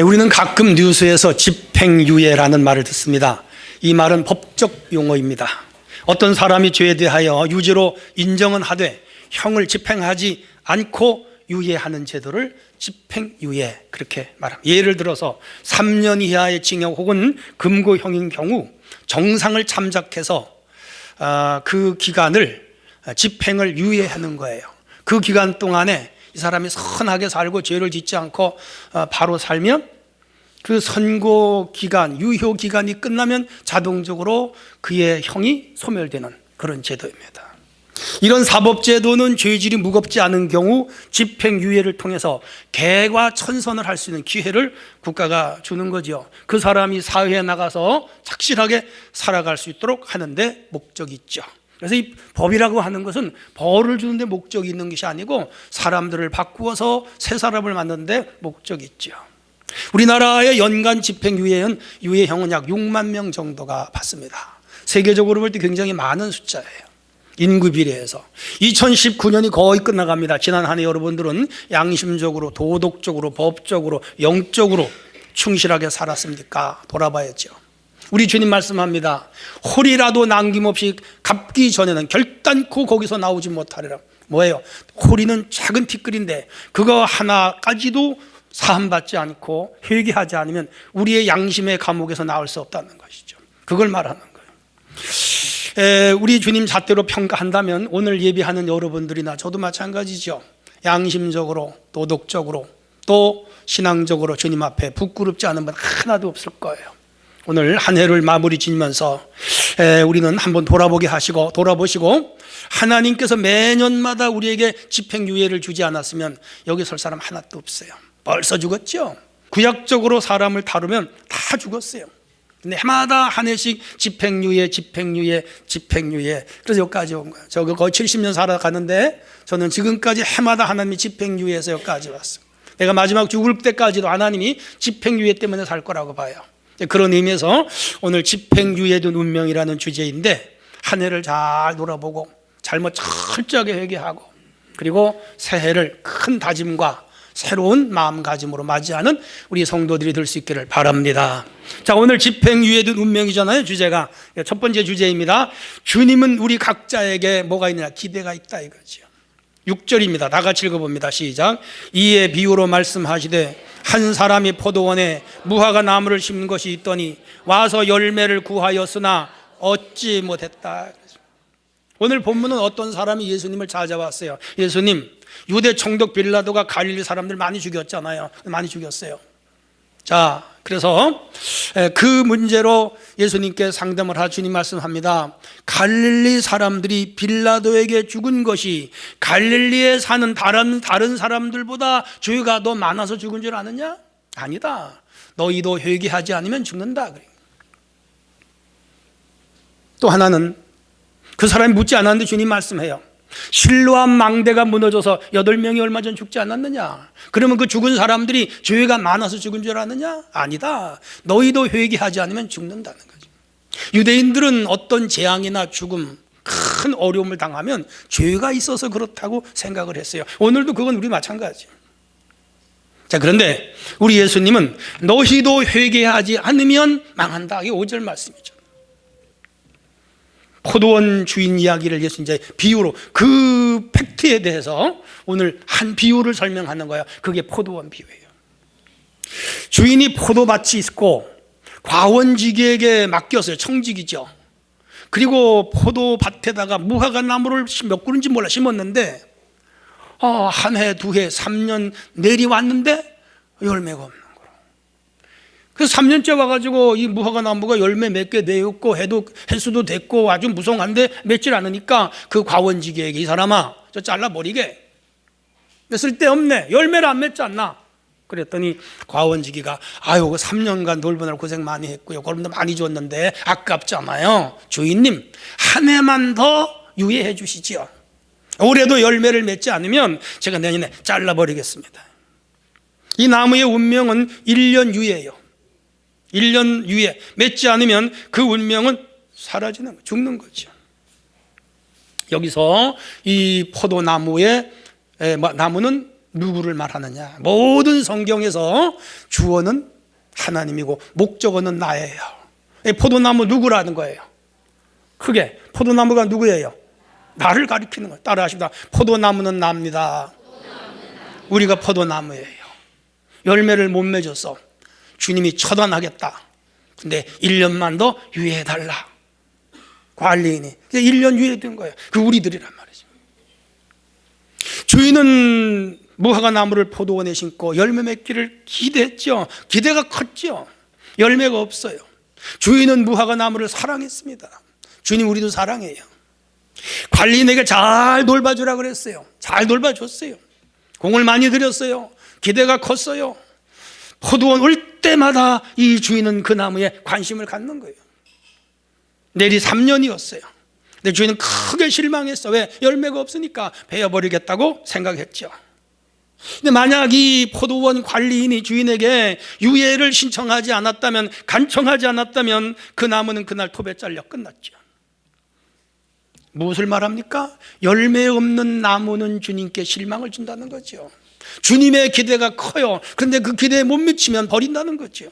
우리는 가끔 뉴스에서 집행유예라는 말을 듣습니다. 이 말은 법적 용어입니다. 어떤 사람이 죄에 대하여 유죄로 인정은 하되 형을 집행하지 않고 유예하는 제도를 집행유예 그렇게 말합니다. 예를 들어서 3년 이하의 징역 혹은 금고형인 경우 정상을 참작해서 그 기간을 집행을 유예하는 거예요. 그 기간 동안에 이 사람이 선하게 살고 죄를 짓지 않고 바로 살면 그 선고 기간, 유효 기간이 끝나면 자동적으로 그의 형이 소멸되는 그런 제도입니다. 이런 사법제도는 죄질이 무겁지 않은 경우 집행유예를 통해서 개과천선을 할 수 있는 기회를 국가가 주는 거죠. 그 사람이 사회에 나가서 착실하게 살아갈 수 있도록 하는데 목적이 있죠. 그래서 이 법이라고 하는 것은 벌을 주는데 목적이 있는 것이 아니고 사람들을 바꾸어서 새 사람을 만드는데 목적이 있죠. 우리나라의 연간 집행유예는 유예형은 약 6만 명 정도가 받습니다. 세계적으로 볼 때 굉장히 많은 숫자예요. 인구 비례해서 2019년이 거의 끝나갑니다. 지난 한 해 여러분들은 양심적으로, 도덕적으로, 법적으로, 영적으로 충실하게 살았습니까? 돌아봐야죠. 우리 주님 말씀합니다. 홀이라도 남김없이 갚기 전에는 결단코 거기서 나오지 못하리라. 뭐예요? 홀이는 작은 티끌인데 그거 하나까지도 사함받지 않고 회개하지 않으면 우리의 양심의 감옥에서 나올 수 없다는 것이죠. 그걸 말하는 거예요. 우리 주님 잣대로 평가한다면 오늘 예배하는 여러분들이나 저도 마찬가지죠. 양심적으로, 도덕적으로, 또 신앙적으로 주님 앞에 부끄럽지 않은 분 하나도 없을 거예요. 오늘 한 해를 마무리 지면서 우리는 한번 돌아보시고 하나님께서 매년마다 우리에게 집행유예를 주지 않았으면 여기 설 사람 하나도 없어요. 벌써 죽었죠. 구약적으로 사람을 다루면 다 죽었어요. 근데 해마다 한 해씩 집행유예. 그래서 여기까지 온 거예요. 저 거의 70년 살아가는데 저는 지금까지 해마다 하나님이 집행유예에서 여기까지 왔어요. 내가 마지막 죽을 때까지도 하나님이 집행유예 때문에 살 거라고 봐요. 그런 의미에서 오늘 집행유예된 운명이라는 주제인데 한 해를 잘 돌아보고 잘못 철저하게 회개하고 그리고 새해를 큰 다짐과 새로운 마음가짐으로 맞이하는 우리 성도들이 될 수 있기를 바랍니다. 자, 오늘 집행유예된 운명이잖아요. 주제가 첫 번째 주제입니다. 주님은 우리 각자에게 뭐가 있느냐? 기대가 있다 이거죠. 6절입니다. 다 같이 읽어봅니다. 시작. 이에 비유로 말씀하시되 한 사람이 포도원에 무화과 나무를 심는 것이 있더니 와서 열매를 구하였으나 얻지 못했다. 오늘 본문은 어떤 사람이 예수님을 찾아왔어요. 예수님, 유대 총독 빌라도가 갈릴리 사람들 많이 죽였잖아요. 많이 죽였어요. 자, 그래서 그 문제로 예수님께 상담을 하 주님 말씀합니다. 갈릴리 사람들이 빌라도에게 죽은 것이 갈릴리에 사는 다른 사람들보다 죄가 더 많아서 죽은 줄 아느냐? 아니다. 너희도 회개하지 않으면 죽는다. 또 하나는 그 사람이 묻지 않았는데 주님 말씀해요. 실로암 망대가 무너져서 8명이 얼마 전 죽지 않았느냐? 그러면 그 죽은 사람들이 죄가 많아서 죽은 줄 아느냐? 아니다. 너희도 회개하지 않으면 죽는다는 거죠. 유대인들은 어떤 재앙이나 죽음, 큰 어려움을 당하면 죄가 있어서 그렇다고 생각을 했어요. 오늘도 그건 우리 마찬가지예요. 자, 그런데 우리 예수님은 너희도 회개하지 않으면 망한다. 이게 5절 말씀이죠. 포도원 주인 이야기를 예수님 이제 비유로 그 팩트에 대해서 오늘 한 비유를 설명하는 거예요. 그게 포도원 비유예요. 주인이 포도밭이 있고 과원지기에게 맡겼어요. 청직이죠. 그리고 포도밭에다가 무화과 나무를 몇 그루인지 몰라 심었는데 한 해, 두 해, 3년 내리왔는데 열매가 없는 거예요. 그래서 3년째 와가지고 이 무화과 나무가 열매 몇 개 내었고 횟수도 됐고 아주 무성한데 맺질 않으니까 그 과원지기에게 이 사람아 저 잘라버리게. 쓸데없네. 열매를 안 맺지 않나. 그랬더니 과원지기가 아유 3년간 돌보느라 고생 많이 했고요. 그럼도 많이 줬는데 아깝잖아요. 주인님 한 해만 더 유예해 주시지요. 올해도 열매를 맺지 않으면 제가 내년에 잘라버리겠습니다. 이 나무의 운명은 1년 유예예요. 1년 유예. 맺지 않으면 그 운명은 사라지는, 죽는 거죠. 여기서 이 포도나무의 나무는 누구를 말하느냐? 모든 성경에서 주어는 하나님이고 목적어는 나예요. 포도나무 누구라는 거예요? 크게 포도나무가 누구예요? 나를 가리키는 거예요. 따라하십니다. 포도나무는 나입니다. 우리가 포도나무예요. 열매를 못 맺어서 주님이 처단하겠다. 근데 1년만 더 유예해달라. 관리인이 1년 유예된 거예요. 그 우리들이란 말이죠. 주인은 무화과 나무를 포도원에 심고 열매 맺기를 기대했죠. 기대가 컸죠. 열매가 없어요. 주인은 무화과 나무를 사랑했습니다. 주님 우리도 사랑해요. 관리인에게 잘 돌봐주라 그랬어요. 잘 돌봐줬어요. 공을 많이 들였어요. 기대가 컸어요. 포도원 올 때마다 이 주인은 그 나무에 관심을 갖는 거예요. 내리 3년이었어요. 근데 주인은 크게 실망했어. 왜? 열매가 없으니까 베어버리겠다고 생각했죠. 근데 만약 이 포도원 관리인이 주인에게 유예를 신청하지 않았다면, 간청하지 않았다면 그 나무는 그날 톱에 잘려 끝났죠. 무엇을 말합니까? 열매 없는 나무는 주님께 실망을 준다는 거죠. 주님의 기대가 커요. 그런데 그 기대에 못 미치면 버린다는 거죠.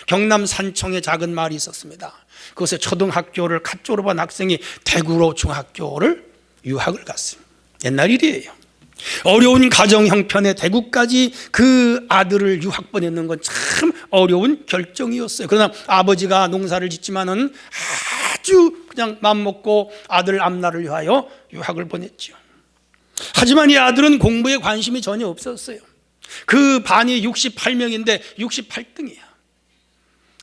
경남 산청에 작은 마을이 있었습니다. 그곳에 초등학교를 갓 졸업한 학생이 대구로 중학교를 유학을 갔어요. 옛날 일이에요. 어려운 가정 형편에 대구까지 그 아들을 유학 보내는 건 참 어려운 결정이었어요. 그러나 아버지가 농사를 짓지만은 아주 그냥 맘먹고 아들 앞날을 위하여 유학을 보냈죠. 하지만 이 아들은 공부에 관심이 전혀 없었어요. 그 반이 68명인데 68등이야.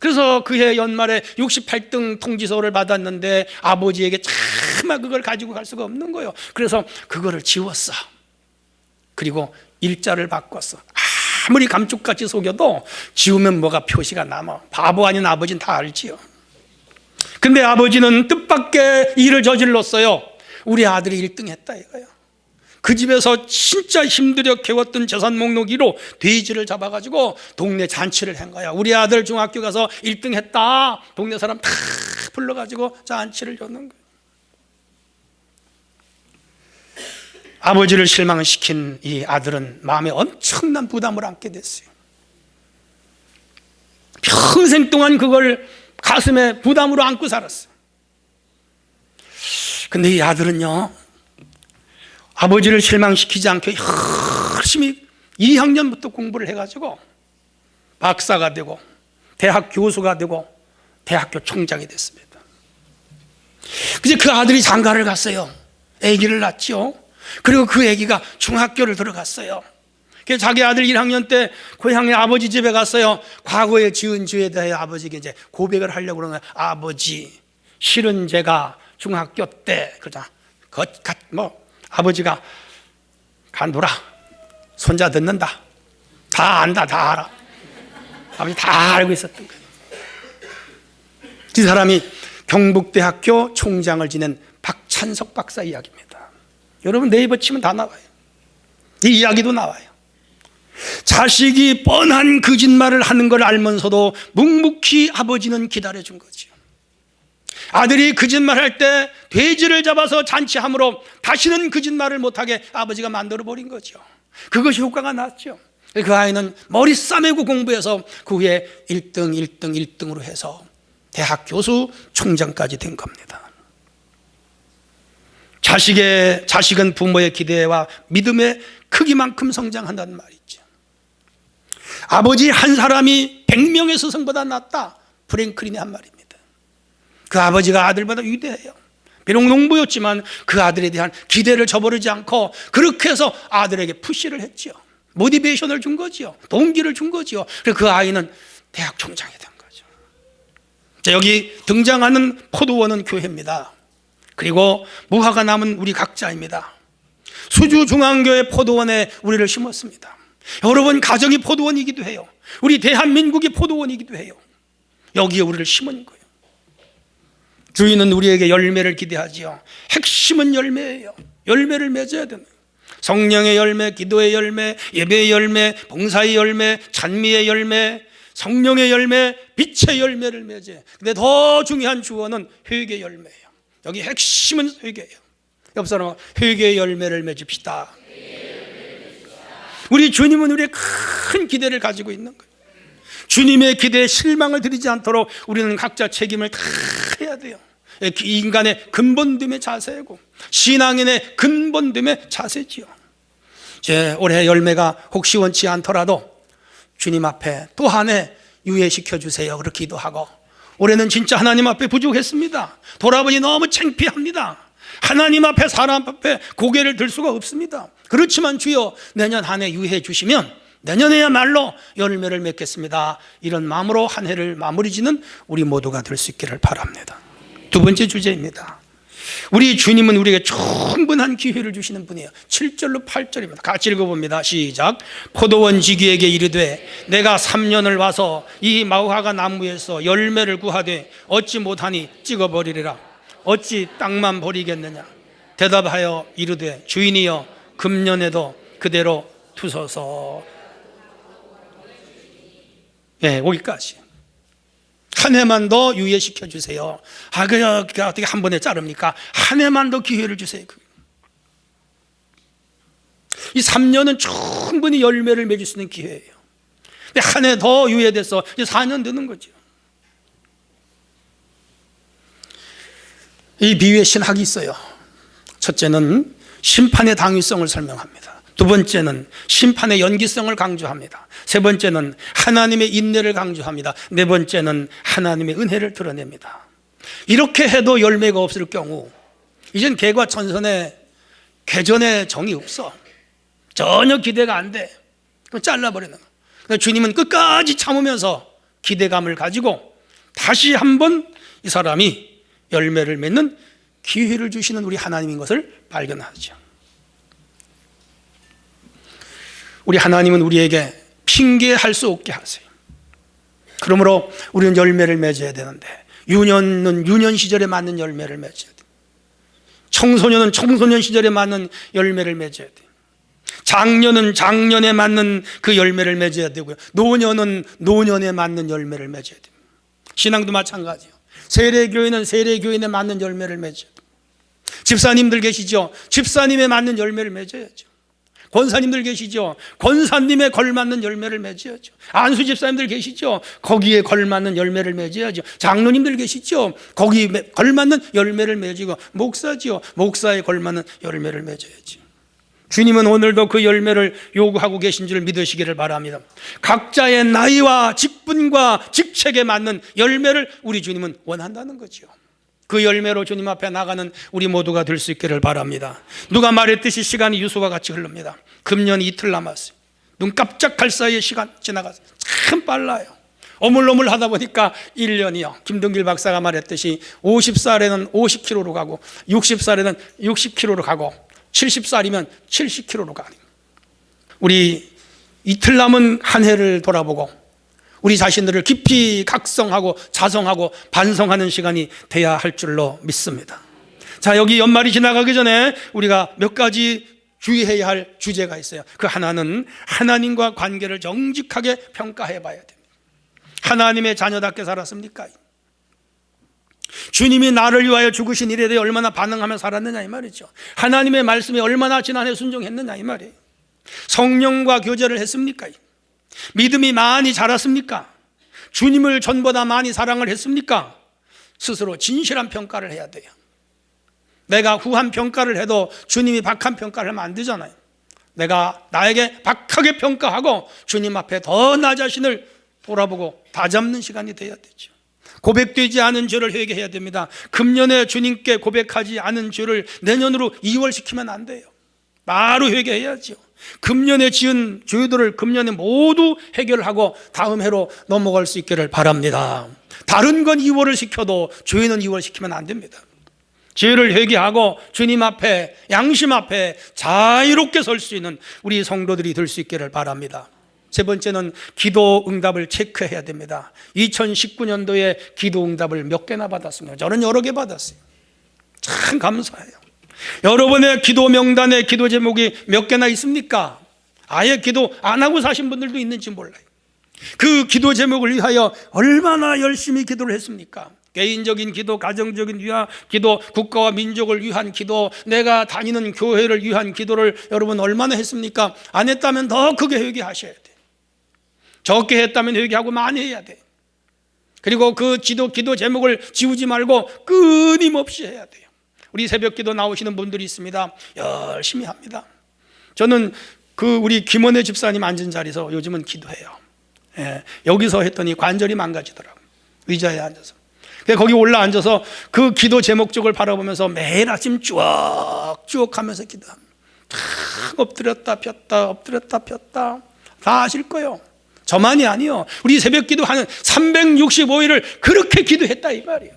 그래서 그해 연말에 68등 통지서를 받았는데 아버지에게 차마 그걸 가지고 갈 수가 없는 거예요. 그래서 그거를 지웠어. 그리고 일자를 바꿨어. 아무리 감쪽같이 속여도 지우면 뭐가 표시가 남아. 바보 아닌 아버지는 다 알지요. 근데 아버지는 뜻밖의 일을 저질렀어요. 우리 아들이 1등 했다 이거예요. 그 집에서 진짜 힘들여 키웠던 재산 목록 1호 돼지를 잡아가지고 동네 잔치를 한 거야. 우리 아들 중학교 가서 1등 했다. 동네 사람 다 불러가지고 잔치를 줬는 거예요. 아버지를 실망시킨 이 아들은 마음에 엄청난 부담을 안게 됐어요. 평생 동안 그걸 가슴에 부담으로 안고 살았어요. 근데 이 아들은요, 아버지를 실망시키지 않게 열심히 2학년부터 공부를 해가지고 박사가 되고 대학 교수가 되고 대학교 총장이 됐습니다. 그래서 그 아들이 장가를 갔어요. 아기를 낳죠. 그리고 그 아기가 중학교를 들어갔어요. 그래서 자기 아들 1학년 때 고향의 아버지 집에 갔어요. 과거에 지은 죄에 대해 아버지에게 이제 고백을 하려고 그러는 거예요. 아버지, 실은 제가 중학교 때 그러자 아버지가 간두라, 손자 듣는다, 다 안다, 다 알아. 아버지 다 알고 있었던 거예요. 이 사람이 경북대학교 총장을 지낸 박찬석 박사 이야기입니다. 여러분 네이버 치면 다 나와요. 이 이야기도 나와요. 자식이 뻔한 거짓말을 하는 걸 알면서도 묵묵히 아버지는 기다려준 거죠. 아들이 거짓말할 때 돼지를 잡아서 잔치함으로 다시는 거짓말을 못하게 아버지가 만들어버린 거죠. 그것이 효과가 났죠. 그 아이는 머리 싸매고 공부해서 그 후에 1등으로 해서 대학 교수 총장까지 된 겁니다. 자식은 부모의 기대와 믿음의 크기만큼 성장한다는 말이죠. 아버지 한 사람이 100명의 스승보다 낫다. 프랭클린이 한 말입니다. 그 아버지가 아들보다 위대해요. 비록 농부였지만 그 아들에 대한 기대를 저버리지 않고 그렇게 해서 아들에게 푸시를 했죠. 모티베이션을 준 거죠. 동기를 준 거죠. 그래서 그 아이는 대학 총장이 된 거죠. 자, 여기 등장하는 포도원은 교회입니다. 그리고 무화과 남은 우리 각자입니다. 수주중앙교회 포도원에 우리를 심었습니다. 여러분 가정이 포도원이기도 해요. 우리 대한민국이 포도원이기도 해요. 여기에 우리를 심은 거예요. 주인은 우리에게 열매를 기대하지요. 핵심은 열매예요. 열매를 맺어야 되는 거예요. 성령의 열매, 기도의 열매, 예배의 열매, 봉사의 열매, 찬미의 열매, 성령의 열매, 빛의 열매를 맺어요. 근데 더 중요한 주어는 회개의 열매예요. 여기 핵심은 회개예요. 옆 사람은 회개의 열매를 맺읍시다. 우리 주님은 우리의 큰 기대를 가지고 있는 거예요. 주님의 기대에 실망을 드리지 않도록 우리는 각자 책임을 다 해야 돼요. 인간의 근본됨의 자세고 신앙인의 근본됨의 자세지요. 올해 열매가 혹시 원치 않더라도 주님 앞에 또 한 해 유예시켜 주세요. 그렇게 기도하고, 올해는 진짜 하나님 앞에 부족했습니다. 돌아보니 너무 창피합니다. 하나님 앞에 사람 앞에 고개를 들 수가 없습니다. 그렇지만 주여 내년 한 해 유예해 주시면 내년에야말로 열매를 맺겠습니다. 이런 마음으로 한 해를 마무리 짓는 우리 모두가 될 수 있기를 바랍니다. 두 번째 주제입니다. 우리 주님은 우리에게 충분한 기회를 주시는 분이에요. 7절로 8절입니다. 같이 읽어봅니다. 시작. 포도원 지기에게 이르되 내가 3년을 와서 이 마우하가 나무에서 열매를 구하되 얻지 못하니 찍어버리리라. 어찌 땅만 버리겠느냐. 대답하여 이르되 주인이여 금년에도 그대로 두소서. 여기까지. 한 해만 더 유예시켜 주세요. 그게 어떻게 한 번에 자릅니까? 한 해만 더 기회를 주세요. 이 3년은 충분히 열매를 맺을 수 있는 기회예요. 근데 한 해 더 유예돼서 이제 4년 되는 거죠. 이 비유의 신학이 있어요. 첫째는 심판의 당위성을 설명합니다. 두 번째는 심판의 연기성을 강조합니다. 세 번째는 하나님의 인내를 강조합니다. 네 번째는 하나님의 은혜를 드러냅니다. 이렇게 해도 열매가 없을 경우 이젠 개과 천선의 개전의 정이 없어. 전혀 기대가 안 돼. 그럼 잘라버리는 거예요. 주님은 끝까지 참으면서 기대감을 가지고 다시 한번 이 사람이 열매를 맺는 기회를 주시는 우리 하나님인 것을 발견하죠. 우리 하나님은 우리에게 핑계할 수 없게 하세요. 그러므로 우리는 열매를 맺어야 되는데, 유년은 유년 시절에 맞는 열매를 맺어야 돼요. 청소년은 청소년 시절에 맞는 열매를 맺어야 돼요. 장년은 장년에 맞는 그 열매를 맺어야 되고요. 노년은 노년에 맞는 열매를 맺어야 돼요. 신앙도 마찬가지예요. 세례교인은 세례교인에 맞는 열매를 맺어야 돼요. 집사님들 계시죠? 집사님에 맞는 열매를 맺어야죠. 권사님들 계시죠? 권사님에 걸맞는 열매를 맺어야죠. 안수 집사님들 계시죠? 거기에 걸맞는 열매를 맺어야죠. 장로님들 계시죠? 거기에 걸맞는 열매를 맺고, 목사지요? 목사에 걸맞는 열매를 맺어야죠. 주님은 오늘도 그 열매를 요구하고 계신 줄 믿으시기를 바랍니다. 각자의 나이와 직분과 직책에 맞는 열매를 우리 주님은 원한다는 거죠. 그 열매로 주님 앞에 나가는 우리 모두가 될 수 있기를 바랍니다. 누가 말했듯이 시간이 유수와 같이 흐릅니다. 금년 이틀 남았어요. 눈 깜짝할 사이에 시간 지나갔어요. 참 빨라요. 어물어물 하다 보니까 1년이요. 김동길 박사가 말했듯이 50살에는 50km로 가고, 60살에는 60km로 가고, 70살이면 70km로 가는. 우리 이틀 남은 한 해를 돌아보고 우리 자신들을 깊이 각성하고 자성하고 반성하는 시간이 돼야 할 줄로 믿습니다. 자, 여기 연말이 지나가기 전에 우리가 몇 가지 주의해야 할 주제가 있어요. 그 하나는 하나님과 관계를 정직하게 평가해 봐야 됩니다. 하나님의 자녀답게 살았습니까? 주님이 나를 위하여 죽으신 일에 대해 얼마나 반응하며 살았느냐 이 말이죠. 하나님의 말씀에 얼마나 지난해 순종했느냐 이 말이에요. 성령과 교제를 했습니까? 믿음이 많이 자랐습니까? 주님을 전보다 많이 사랑을 했습니까? 스스로 진실한 평가를 해야 돼요. 내가 후한 평가를 해도 주님이 박한 평가를 하면 안 되잖아요. 내가 나에게 박하게 평가하고 주님 앞에 더 나 자신을 돌아보고 다잡는 시간이 돼야 되죠. 고백되지 않은 죄를 회개해야 됩니다. 금년에 주님께 고백하지 않은 죄를 내년으로 이월시키면 안 돼요. 바로 회개해야죠. 금년에 지은 죄들을 금년에 모두 해결하고 다음 해로 넘어갈 수 있기를 바랍니다. 다른 건 이월을 시켜도 죄는 이월시키면 안 됩니다. 죄를 회개하고 주님 앞에, 양심 앞에 자유롭게 설 수 있는 우리 성도들이 될 수 있기를 바랍니다. 세 번째는 기도 응답을 체크해야 됩니다. 2019년도에 기도 응답을 몇 개나 받았습니까? 저는 여러 개 받았어요. 참 감사해요. 여러분의 기도 명단에 기도 제목이 몇 개나 있습니까? 아예 기도 안 하고 사신 분들도 있는지 몰라요. 그 기도 제목을 위하여 얼마나 열심히 기도를 했습니까? 개인적인 기도, 가정적인 기도, 국가와 민족을 위한 기도, 내가 다니는 교회를 위한 기도를 여러분 얼마나 했습니까? 안 했다면 더 크게 회개하셔야 돼. 적게 했다면 회개하고 많이 해야 돼. 그리고 그 기도 제목을 지우지 말고 끊임없이 해야 돼요. 우리 새벽 기도 나오시는 분들이 있습니다. 열심히 합니다. 저는 우리 김원혜 집사님 앉은 자리에서 요즘은 기도해요. 여기서 했더니 관절이 망가지더라고요. 의자에 앉아서. 거기 올라앉아서 그 기도 제목 쪽을 바라보면서 매일 아침 쭉쭉 하면서 기도합니다. 엎드렸다 폈다 엎드렸다 폈다 다 아실 거예요. 저만이 아니요. 우리 새벽 기도하는 365일을 그렇게 기도했다 이 말이에요.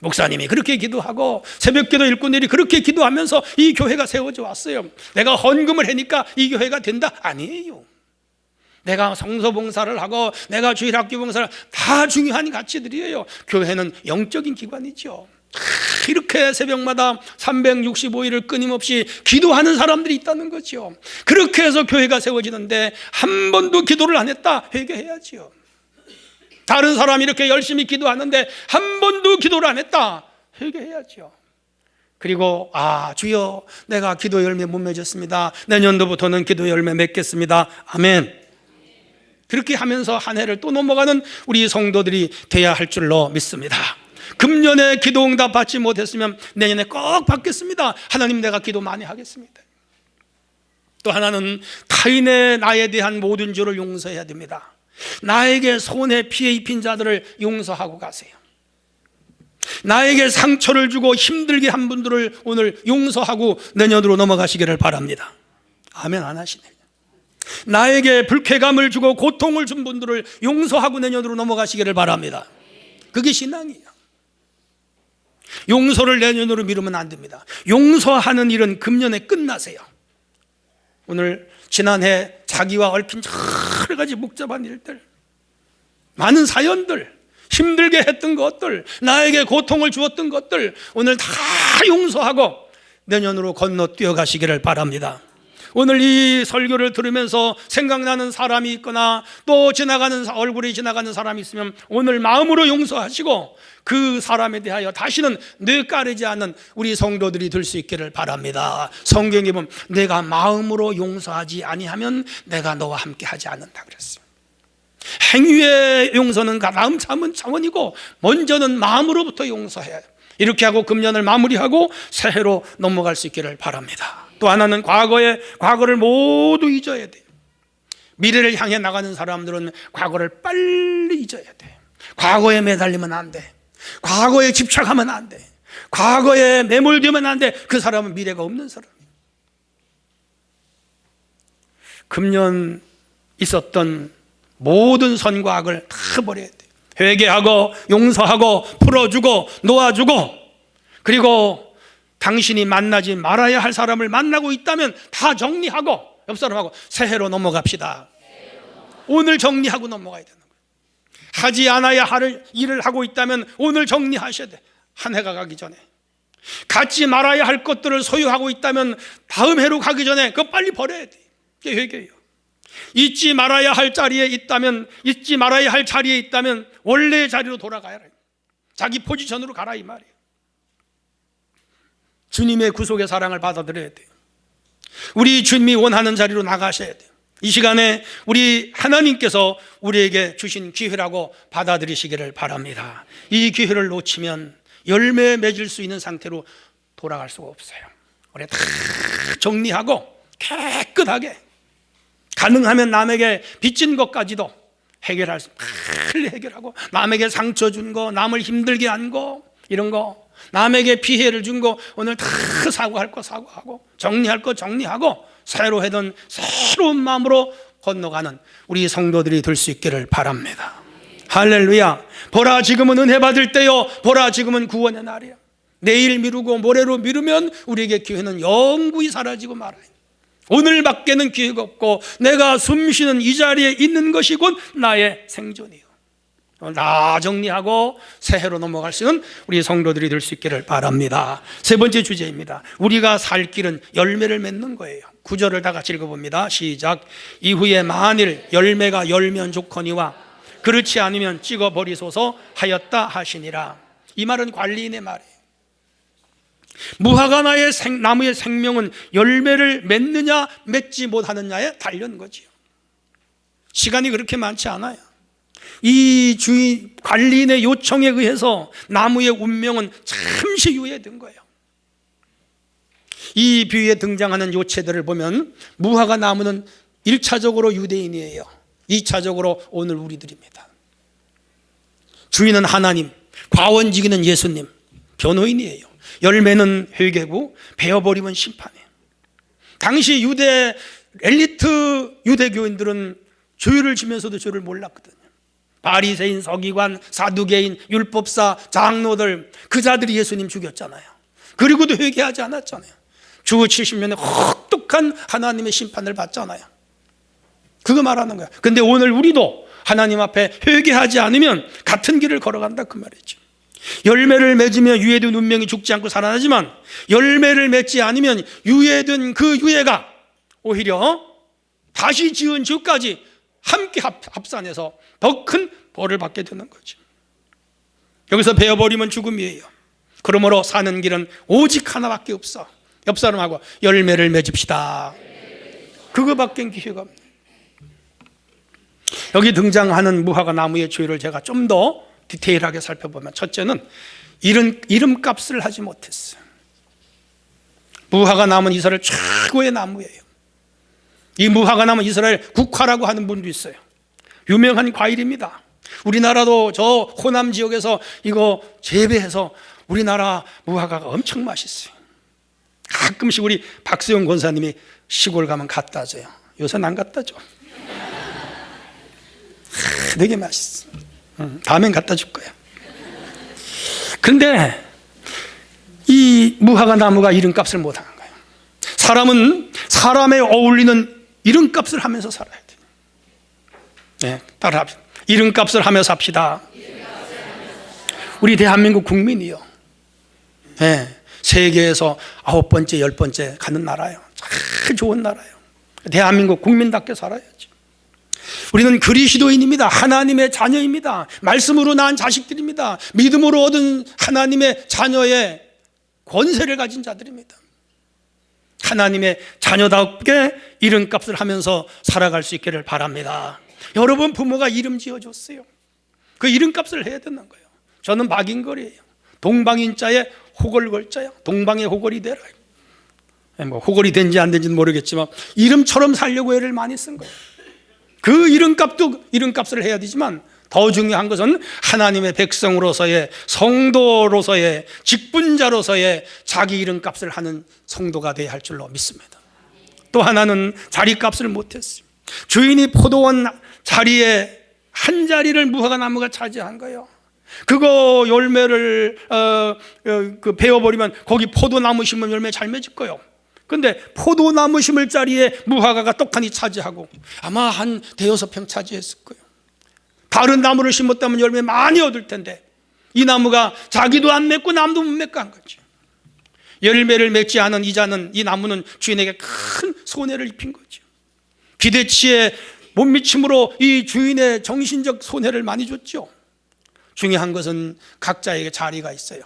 목사님이 그렇게 기도하고 새벽 기도 일꾼들이 그렇게 기도하면서 이 교회가 세워져 왔어요. 내가 헌금을 하니까 이 교회가 된다? 아니에요. 내가 성서 봉사를 하고 내가 주일학교 봉사를 다 중요한 가치들이에요. 교회는 영적인 기관이죠. 이렇게 새벽마다 365일을 끊임없이 기도하는 사람들이 있다는 거죠. 그렇게 해서 교회가 세워지는데 한 번도 기도를 안 했다? 회개해야지요. 다른 사람이 이렇게 열심히 기도하는데 한 번도 기도를 안 했다? 회개해야죠. 그리고 주여 내가 기도 열매 못 맺었습니다. 내년도부터는 기도 열매 맺겠습니다. 아멘. 그렇게 하면서 한 해를 또 넘어가는 우리 성도들이 돼야 할 줄로 믿습니다. 금년에 기도 응답 받지 못했으면 내년에 꼭 받겠습니다. 하나님 내가 기도 많이 하겠습니다. 또 하나는 타인의 나에 대한 모든 죄를 용서해야 됩니다. 나에게 손해 피해 입힌 자들을 용서하고 가세요. 나에게 상처를 주고 힘들게 한 분들을 오늘 용서하고 내년으로 넘어가시기를 바랍니다. 아멘 안 하시네요. 나에게 불쾌감을 주고 고통을 준 분들을 용서하고 내년으로 넘어가시기를 바랍니다. 그게 신앙이에요. 용서를 내년으로 미루면 안 됩니다. 용서하는 일은 금년에 끝나세요. 오늘 지난해 자기와 얽힌 여러 가지 복잡한 일들, 많은 사연들, 힘들게 했던 것들, 나에게 고통을 주었던 것들 오늘 다 용서하고 내년으로 건너뛰어 가시기를 바랍니다. 오늘 이 설교를 들으면서 생각나는 사람이 있거나 또 얼굴이 지나가는 사람이 있으면 오늘 마음으로 용서하시고 그 사람에 대하여 다시는 뇌까리지 않는 우리 성도들이 될 수 있기를 바랍니다. 성경에 보면 내가 마음으로 용서하지 아니하면 내가 너와 함께 하지 않는다 그랬어요. 행위의 용서는 다음 차원이고 먼저는 마음으로부터 용서해야 해요. 이렇게 하고 금년을 마무리하고 새해로 넘어갈 수 있기를 바랍니다. 또 하나는 과거를 모두 잊어야 돼요. 미래를 향해 나가는 사람들은 과거를 빨리 잊어야 돼. 과거에 매달리면 안 돼. 과거에 집착하면 안 돼. 과거에 매몰되면 안 돼. 그 사람은 미래가 없는 사람이에요. 금년 있었던 모든 선과 악을 다 버려야 돼. 회개하고 용서하고 풀어주고 놓아주고, 그리고 당신이 만나지 말아야 할 사람을 만나고 있다면 다 정리하고 옆 사람하고 새해로 넘어갑시다. 오늘 정리하고 넘어가야 되는 거예요. 하지 않아야 할 일을 하고 있다면 오늘 정리하셔야 돼. 한 해가 가기 전에. 갖지 말아야 할 것들을 소유하고 있다면 다음 해로 가기 전에 그거 빨리 버려야 돼. 이게 회개예요. 잊지 말아야 할 자리에 있다면 원래의 자리로 돌아가야 해. 자기 포지션으로 가라 이 말이에요. 주님의 구속의 사랑을 받아들여야 돼요. 우리 주님이 원하는 자리로 나가셔야 돼요. 이 시간에 우리 하나님께서 우리에게 주신 기회라고 받아들이시기를 바랍니다. 이 기회를 놓치면 열매 맺을 수 있는 상태로 돌아갈 수가 없어요. 우리 다 정리하고 깨끗하게, 가능하면 남에게 빚진 것까지도 해결할 수, 빨리 해결하고, 남에게 상처 준 거, 남을 힘들게 한 거, 이런 거, 남에게 피해를 준 거 오늘 다 사과할 거 사과하고, 정리할 거 정리하고, 새로 해던 새로운 마음으로 건너가는 우리 성도들이 될 수 있기를 바랍니다. 할렐루야. 보라 지금은 은혜 받을 때요, 보라 지금은 구원의 날이야. 내일 미루고 모레로 미루면 우리에게 기회는 영구히 사라지고 말아요. 오늘밖에는 기회가 없고 내가 숨쉬는 이 자리에 있는 것이 곧 나의 생존이요. 나 정리하고 새해로 넘어갈 수 있는 우리 성도들이 될 수 있기를 바랍니다. 세 번째 주제입니다. 우리가 살 길은 열매를 맺는 거예요. 9절을 다 같이 읽어봅니다. 시작. 이후에 만일 열매가 열면 좋거니와 그렇지 않으면 찍어버리소서 하였다 하시니라. 이 말은 관리인의 말이에요. 무화과 나무의 생명은 열매를 맺느냐 맺지 못하느냐에 달린 거지요. 시간이 그렇게 많지 않아요. 이 주인 관리인의 요청에 의해서 나무의 운명은 잠시 유예된 거예요. 이 비유에 등장하는 요체들을 보면 무화과 나무는 1차적으로 유대인이에요. 2차적으로 오늘 우리들입니다. 주인은 하나님, 과원직인은 예수님, 변호인이에요. 열매는 회개고 베어버리면 심판이에요. 당시 유대 엘리트 유대교인들은 죄를 지면서도 죄를 몰랐거든요. 바리새인, 서기관, 사두개인, 율법사, 장로들, 그 자들이 예수님 죽였잖아요. 그리고도 회개하지 않았잖아요. 주 70년에 혹독한 하나님의 심판을 받잖아요. 그거 말하는 거야. 근데 오늘 우리도 하나님 앞에 회개하지 않으면 같은 길을 걸어간다 그 말이죠. 열매를 맺으며 유예된 운명이 죽지 않고 살아나지만 열매를 맺지 않으면 유예된 그 유예가 오히려 다시 지은 죄까지 함께 합산해서 더 큰 벌을 받게 되는 거죠. 여기서 베어버리면 죽음이에요. 그러므로 사는 길은 오직 하나밖에 없어. 옆 사람하고 열매를 맺읍시다. 그거밖엔 기회가 없네. 여기 등장하는 무화과 나무의 죄를 제가 좀 더 디테일하게 살펴보면, 첫째는 이름값을 하지 못했어요. 무화과 나무는 이스라엘 최고의 나무예요. 이 무화과 나무는 이스라엘 국화라고 하는 분도 있어요. 유명한 과일입니다. 우리나라도 저 호남 지역에서 이거 재배해서 우리나라 무화과가 엄청 맛있어요. 가끔씩 우리 박수영 권사님이 시골 가면 갖다 줘요. 요새는 안 갖다 줘. 되게 맛있어. 다음엔 갖다 줄 거야. 근데 이 무화과 나무가 이름값을 못하는 거예요. 사람은 사람에 어울리는 이름값을 하면서 살아야 돼요. 네, 따라합시다. 이름값을 하며 삽시다. 우리 대한민국 국민이요, 네, 세계에서 9번째, 10번째 가는 나라예요. 참 좋은 나라예요. 대한민국 국민답게 살아야죠. 우리는 그리스도인입니다. 하나님의 자녀입니다. 말씀으로 낳은 자식들입니다. 믿음으로 얻은 하나님의 자녀의 권세를 가진 자들입니다. 하나님의 자녀답게 이름값을 하면서 살아갈 수 있기를 바랍니다. 여러분 부모가 이름 지어줬어요. 그 이름값을 해야 되는 거예요. 저는 박인걸이에요. 동방인자에 호걸걸자야. 동방의 호걸이 되라. 뭐 호걸이 된지 안 된지는 모르겠지만 이름처럼 살려고 애를 많이 쓴 거예요. 그 이름값을 해야 되지만 더 중요한 것은 하나님의 백성으로서의, 성도로서의, 직분자로서의 자기 이름값을 하는 성도가 되어야 할 줄로 믿습니다. 또 하나는 자리값을 못했어요. 주인이 포도원 자리에 한 자리를 무화과 나무가 차지한 거예요. 그거 열매를 베어버리면 거기 포도나무 심으면 열매 잘 맺을 거예요. 근데 포도나무 심을 자리에 무화과가 떡하니 차지하고 아마 한 5-6평 차지했을 거예요. 다른 나무를 심었다면 열매 많이 얻을 텐데 이 나무가 자기도 안 맺고 남도 못 맺고 한 거죠. 열매를 맺지 않은 이 나무는 주인에게 큰 손해를 입힌 거죠. 기대치에 못 미침으로 이 주인의 정신적 손해를 많이 줬죠. 중요한 것은 각자에게 자리가 있어요.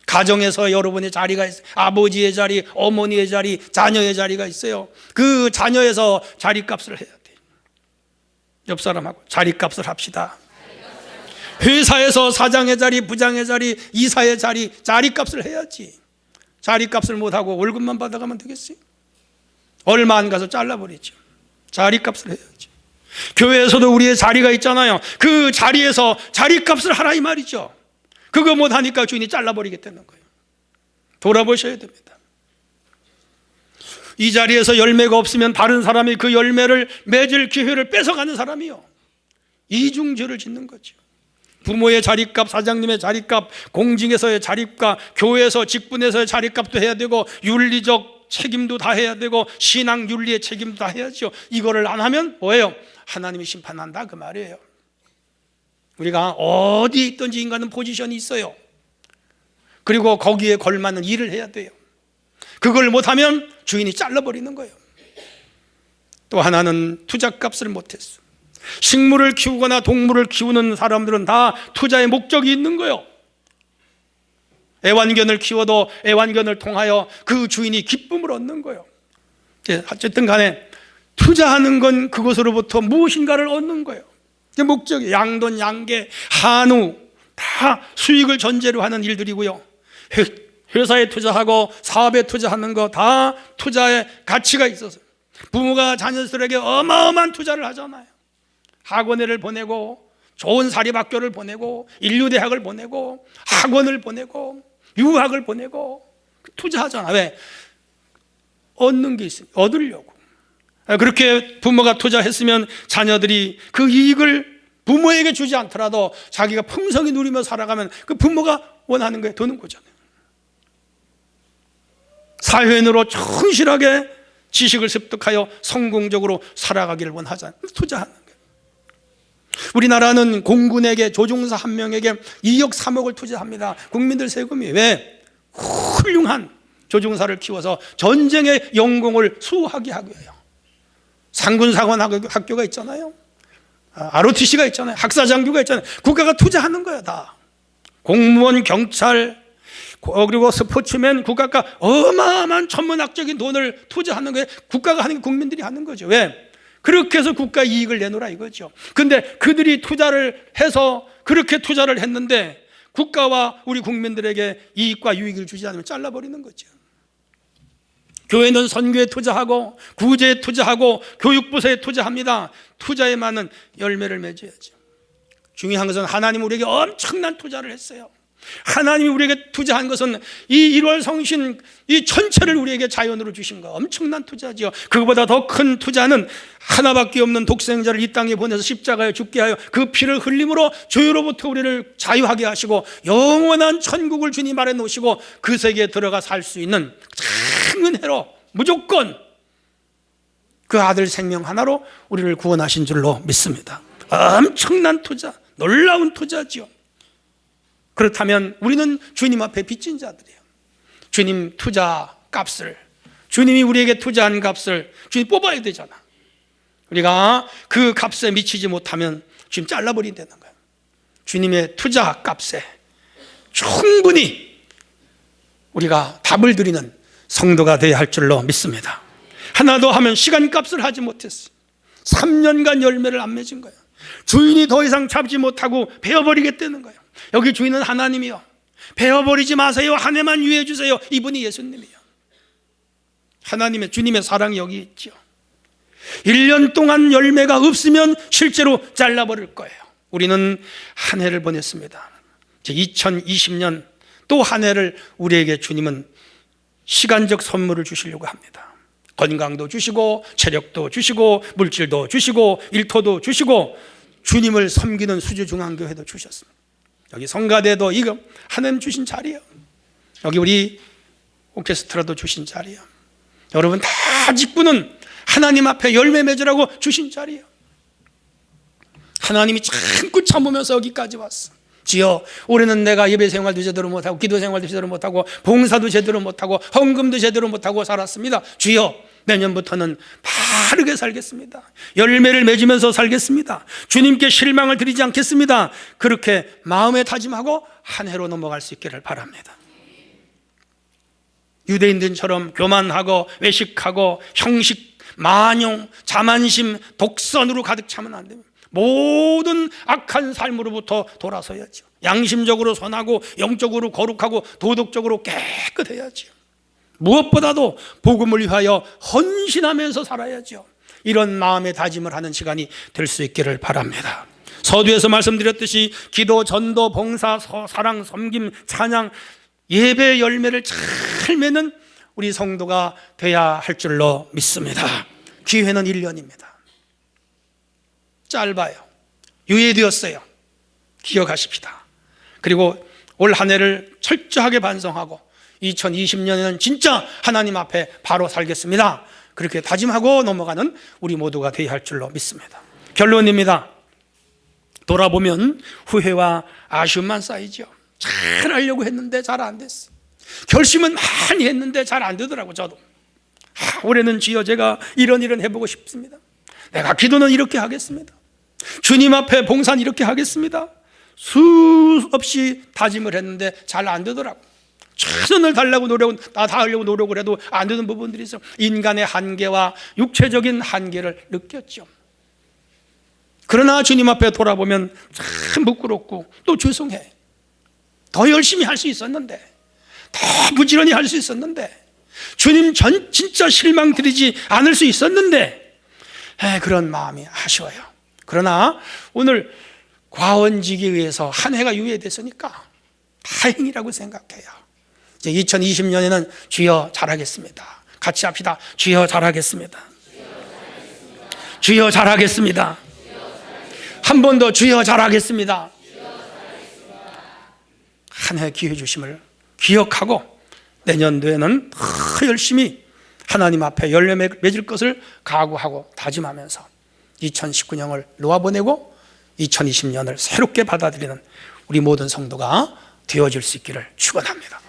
가정에서 여러분의 자리가 있어요. 아버지의 자리, 어머니의 자리, 자녀의 자리가 있어요. 그 자녀에서 자리값을 해야 돼요. 옆 사람하고 자리값을 합시다. 회사에서 사장의 자리, 부장의 자리, 이사의 자리, 자리값을 해야지. 자리값을 못하고 월급만 받아가면 되겠어요? 얼마 안 가서 잘라버리죠. 자리값을 해야지. 교회에서도 우리의 자리가 있잖아요. 그 자리에서 자리값을 하라 이 말이죠. 그거 못하니까 주인이 잘라버리게 되는 거예요. 돌아보셔야 됩니다. 이 자리에서 열매가 없으면 다른 사람이 그 열매를 맺을 기회를 뺏어가는 사람이요, 이중죄를 짓는 거죠. 부모의 자리값, 사장님의 자리값, 공직에서의 자리값, 교회에서 직분에서의 자리값도 해야 되고 윤리적 책임도 다 해야 되고 신앙 윤리의 책임도 다 해야죠. 이거를 안 하면 뭐예요? 하나님이 심판한다 그 말이에요. 우리가 어디 있든지 인간은 포지션이 있어요. 그리고 거기에 걸맞는 일을 해야 돼요. 그걸 못하면 주인이 잘라버리는 거예요. 또 하나는 투자값을 못했어. 식물을 키우거나 동물을 키우는 사람들은 다 투자의 목적이 있는 거예요. 애완견을 키워도 애완견을 통하여 그 주인이 기쁨을 얻는 거예요. 어쨌든 간에 투자하는 건 그것으로부터 무엇인가를 얻는 거예요. 그 목적이 양돈, 양계, 한우 다 수익을 전제로 하는 일들이고요. 회사에 투자하고 사업에 투자하는 거 다 투자의 가치가 있어서 부모가 자녀들에게 어마어마한 투자를 하잖아요. 학원회를 보내고 좋은 사립학교를 보내고 인류대학을 보내고 학원을 보내고 유학을 보내고 투자하잖아. 왜? 얻는 게 있어요. 얻으려고. 그렇게 부모가 투자했으면 자녀들이 그 이익을 부모에게 주지 않더라도 자기가 풍성히 누리며 살아가면 그 부모가 원하는 거에 드는 거잖아요. 사회인으로 충실하게 지식을 습득하여 성공적으로 살아가기를 원하잖아요. 투자하는 거예요. 우리나라는 공군에게 조종사 한 명에게 2억 3억을 투자합니다. 국민들 세금이. 왜? 훌륭한 조종사를 키워서 전쟁의 영공을 수호하게 하기 위하여. 상군사관 학교가 있잖아요. ROTC가 있잖아요. 학사장교가 있잖아요. 국가가 투자하는 거야 다. 공무원, 경찰, 그리고 스포츠맨, 국가가 어마어마한 천문학적인 돈을 투자하는 거예요. 국가가 하는 게 국민들이 하는 거죠. 왜? 그렇게 해서 국가 이익을 내놓으라 이거죠. 근데 그들이 투자를 해서 그렇게 투자를 했는데 국가와 우리 국민들에게 이익과 유익을 주지 않으면 잘라버리는 거죠. 교회는 선교에 투자하고 구제에 투자하고 교육부서에 투자합니다. 투자에 많은 열매를 맺어야죠. 중요한 것은 하나님 우리에게 엄청난 투자를 했어요. 하나님이 우리에게 투자한 것은 이 1월 성신 이 전체를 우리에게 자연으로 주신 거 엄청난 투자죠. 그거보다 더 큰 투자는 하나밖에 없는 독생자를 이 땅에 보내서 십자가에 죽게 하여 그 피를 흘림으로 죄로부터 우리를 자유하게 하시고 영원한 천국을 주님 아래 놓으시고 그 세계에 들어가 살 수 있는 큰 은혜로 무조건 그 아들 생명 하나로 우리를 구원하신 줄로 믿습니다. 엄청난 투자, 놀라운 투자죠. 그렇다면 우리는 주님 앞에 빚진 자들이에요. 주님 투자 값을, 주님이 우리에게 투자한 값을 주님 뽑아야 되잖아. 우리가 그 값에 미치지 못하면 주님 잘라버린다는 거예요. 주님의 투자 값에 충분히 우리가 답을 드리는 성도가 되어야 할 줄로 믿습니다. 하나 더 하면 시간 값을 하지 못했어요. 3년간 열매를 안 맺은 거예요. 주인이 더 이상 잡지 못하고 베어버리겠다는 거예요. 여기 주인은 하나님이요. 베어버리지 마세요. 한 해만 유예해 주세요. 이분이 예수님이요. 하나님의 주님의 사랑이 여기 있죠. 1년 동안 열매가 없으면 실제로 잘라버릴 거예요. 우리는 한 해를 보냈습니다. 2020년 또 한 해를 우리에게 주님은 시간적 선물을 주시려고 합니다. 건강도 주시고 체력도 주시고 물질도 주시고 일터도 주시고 주님을 섬기는 수주중앙교회도 주셨습니다. 여기 성가대도 이거 하나님 주신 자리예요. 여기 우리 오케스트라도 주신 자리예요. 여러분 다 직분은 하나님 앞에 열매 맺으라고 주신 자리예요. 하나님이 참고 참으면서 여기까지 왔어. 주여, 올해는 내가 예배 생활도 제대로 못하고 기도 생활도 제대로 못하고 봉사도 제대로 못하고 헌금도 제대로 못하고 살았습니다. 주여, 내년부터는 바르게 살겠습니다. 열매를 맺으면서 살겠습니다. 주님께 실망을 드리지 않겠습니다. 그렇게 마음에 다짐하고 한 해로 넘어갈 수 있기를 바랍니다. 유대인들처럼 교만하고 외식하고 형식, 만용, 자만심, 독선으로 가득 차면 안 됩니다. 모든 악한 삶으로부터 돌아서야죠. 양심적으로 선하고 영적으로 거룩하고 도덕적으로 깨끗해야죠. 무엇보다도 복음을 위하여 헌신하면서 살아야죠. 이런 마음의 다짐을 하는 시간이 될 수 있기를 바랍니다. 서두에서 말씀드렸듯이 기도, 전도, 봉사, 사랑, 섬김, 찬양, 예배의 열매를 잘 맺는 우리 성도가 돼야 할 줄로 믿습니다. 기회는 1년입니다. 짧아요. 유예되었어요. 기억하십시다. 그리고 올 한 해를 철저하게 반성하고 2020년에는 진짜 하나님 앞에 바로 살겠습니다. 그렇게 다짐하고 넘어가는 우리 모두가 되어야 할 줄로 믿습니다. 결론입니다. 돌아보면 후회와 아쉬움만 쌓이죠. 잘 하려고 했는데 잘 안 됐어. 결심은 많이 했는데 잘 안 되더라고. 저도 올해는 주여 제가 이런 해보고 싶습니다. 내가 기도는 이렇게 하겠습니다. 주님 앞에 봉사는 이렇게 하겠습니다. 수없이 다짐을 했는데 잘 안 되더라고. 최선을 다 하려고 노력을 해도 안 되는 부분들이 있어. 인간의 한계와 육체적인 한계를 느꼈죠. 그러나 주님 앞에 돌아보면 참 부끄럽고 또 죄송해. 더 열심히 할 수 있었는데, 더 부지런히 할 수 있었는데, 주님 진짜 실망드리지 않을 수 있었는데, 그런 마음이 아쉬워요. 그러나 오늘 과언직에 의해서 한 해가 유예됐으니까 다행이라고 생각해요. 이제 2020년에는 주여 잘하겠습니다. 같이 합시다. 주여 잘하겠습니다. 주여 잘하겠습니다. 한 번 더 주여 잘하겠습니다. 한 해 기회 주심을 기억하고 내년도에는 더 열심히 하나님 앞에 열매 맺을 것을 각오하고 다짐하면서 2019년을 놓아보내고 2020년을 새롭게 받아들이는 우리 모든 성도가 되어질 수 있기를 축원합니다.